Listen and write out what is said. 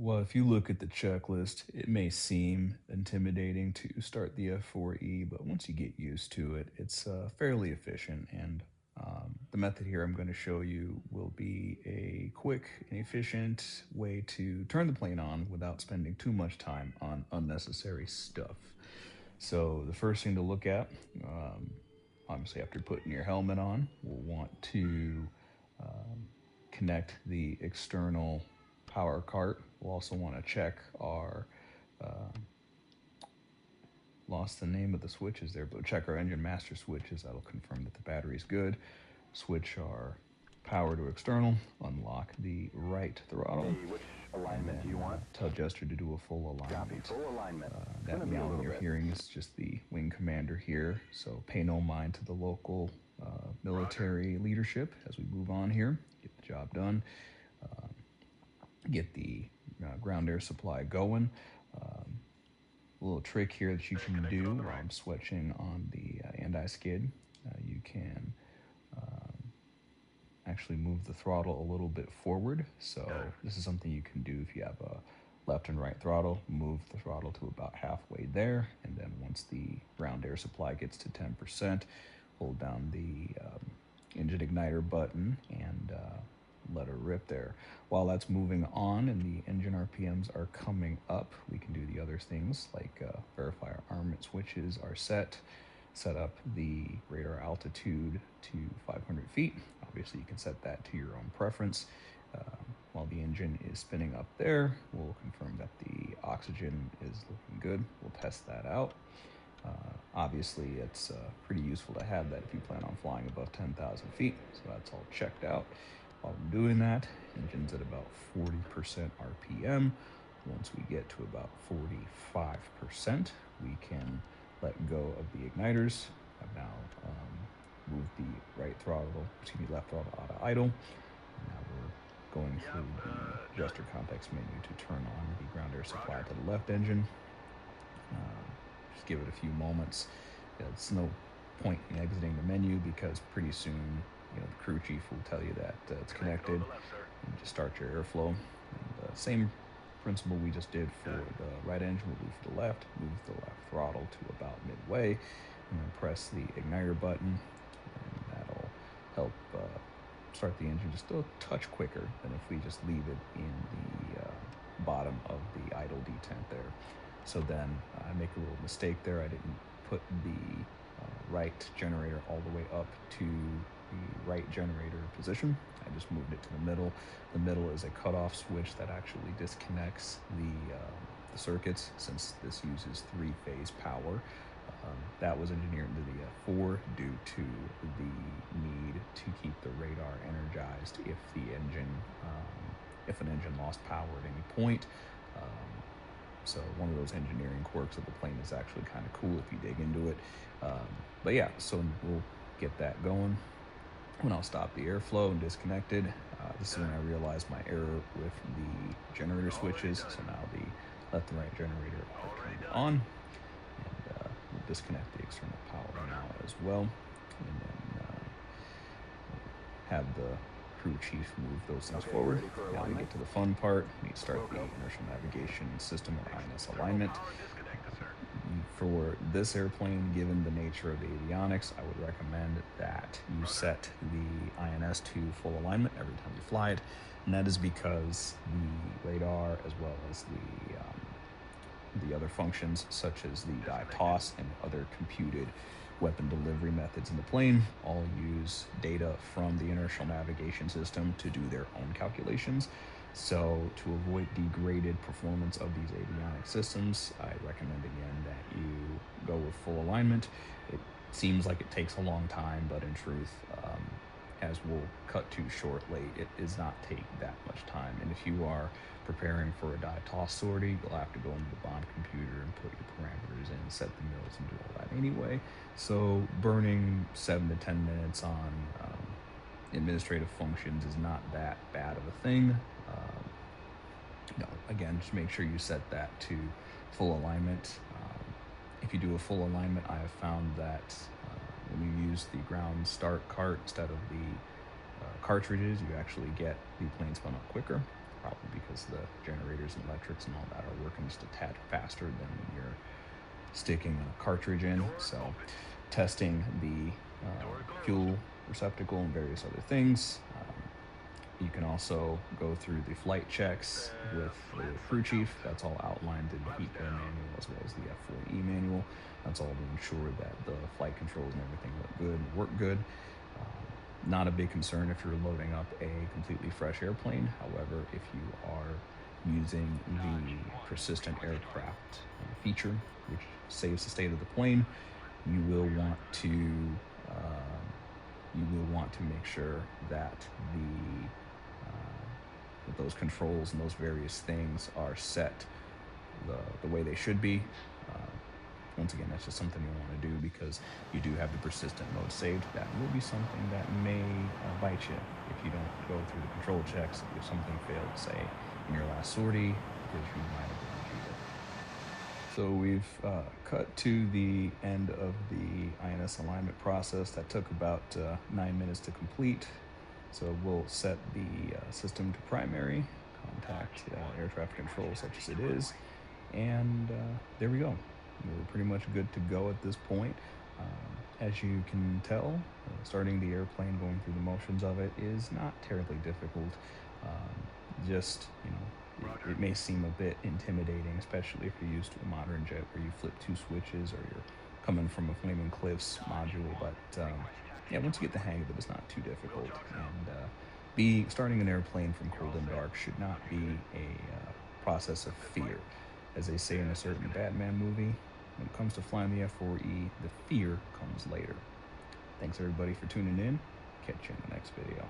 Well, if you look at the checklist, it may seem intimidating to start the F-4E, but once you get used to it, it's fairly efficient. And the method here I'm going to show you will be a quick and efficient way to turn the plane on without spending too much time on unnecessary stuff. So the first thing to look at, um, obviously after putting your helmet on, we'll want to connect the external power cart. We'll also want to check our, lost the name of the switches there, but check our engine master switches. That'll confirm that the battery's good. Switch our power to external, unlock the right throttle, Hey, which and alignment do then you want? tell Jester to do a full Copy, alignment. full alignment. It's That gonna be a meowing little you're bit. hearing is just the wing commander here, so pay no mind to the local military leadership as we move on here. Get the job done. Get the ground air supply going. A little trick here that you can do while I'm switching on the anti-skid. You can actually move the throttle a little bit forward. So this is something you can do if you have a left and right throttle. Move the throttle to about halfway there, and then once the ground air supply gets to 10%, hold down the engine igniter button and let her rip there. While that's moving on and the engine RPMs are coming up, we can do the other things like verify our armament switches are set up the radar altitude to 500 feet. Obviously, you can set that to your own preference. While the engine is spinning up there, we'll confirm that the oxygen is looking good. We'll test that out. Obviously, it's pretty useful to have that if you plan on flying above 10,000 feet. So that's all checked out. While I'm doing that, engine's at about 40% RPM. Once we get to about 45%, we can let go of the igniters. I've now moved the left throttle out of idle. And now we're going through the adjuster context menu to turn on the ground air supply to the left engine. Just give it a few moments. It's no point in exiting the menu because pretty soon, the crew chief will tell you that it's connected. And just start your airflow. And same principle we just did for the right engine. We'll move to the left, move the left throttle to about midway, and then press the igniter button, and that'll help start the engine just a touch quicker than if we just leave it in the bottom of the idle detent there. So then I make a little mistake there. I didn't put the right generator all the way up to the right generator position. I just moved it to the middle. The middle is a cutoff switch that actually disconnects the circuits, since this uses three-phase power. That was engineered into the F4 due to the need to keep the radar energized if an engine lost power at any point. So one of those engineering quirks of the plane is actually kind of cool if you dig into it. But yeah, so we'll get that going. When I'll stop the airflow and disconnect it, this is when I realized my error with the generator switches. So now the left and right generator are turned on, and we'll disconnect the external power now as well, and then have the crew chief move those things forward. Now we get to the fun part. We start the inertial navigation system or INS alignment. For this airplane, given the nature of the avionics, I would recommend that you set the INS to full alignment every time you fly it, and that is because the radar, as well as the other functions such as the dive toss and other computed weapon delivery methods in the plane, all use data from the inertial navigation system to do their own calculations. So to avoid degraded performance of these avionic systems, I recommend again that you go with full alignment. It seems like it takes a long time, but in truth, as we'll cut to shortly, it does not take that much time. And if you are preparing for a dive toss sortie, you'll have to go into the bomb computer and put your parameters in, set the mills, and do all that anyway. So burning 7 to 10 minutes on administrative functions is not that bad of a thing. Again, just make sure you set that to full alignment. If you do a full alignment, I have found that when you use the ground start cart instead of the cartridges, you actually get the plane spun up quicker. probably because the generators and electrics and all that are working just a tad faster than when you're sticking a cartridge in. So testing the fuel receptacle and various other things. You can also go through the flight checks with the crew chief. That's all outlined in the Heatblur manual as well as the F-4E manual. That's all to ensure that the flight controls and everything look good and work good. Not a big concern if you're loading up a completely fresh airplane. However, if you are using the persistent aircraft feature, which saves the state of the plane, you will want to make sure that that those controls and those various things are set the way they should be. Once again, that's just something you want to do because you do have the persistent mode saved. That will be something that may bite you if you don't go through the control checks. If something failed, say, in your last sortie, because you might have been cheated. So we've cut to the end of the INS alignment process. That took about 9 minutes to complete. So we'll set the system to primary, contact air traffic control such as it is, and there we go. We're pretty much good to go at this point. As you can tell, starting the airplane, going through the motions of it is not terribly difficult. Just, it may seem a bit intimidating, especially if you're used to a modern jet where you flip 2 switches or you're coming from a Flaming Cliffs module, but yeah, once you get the hang of it, it's not too difficult. And starting an airplane from cold and dark should not be a process of fear. As they say in a certain Batman movie, when it comes to flying the F-4E, the fear comes later. Thanks everybody for tuning in. Catch you in the next video.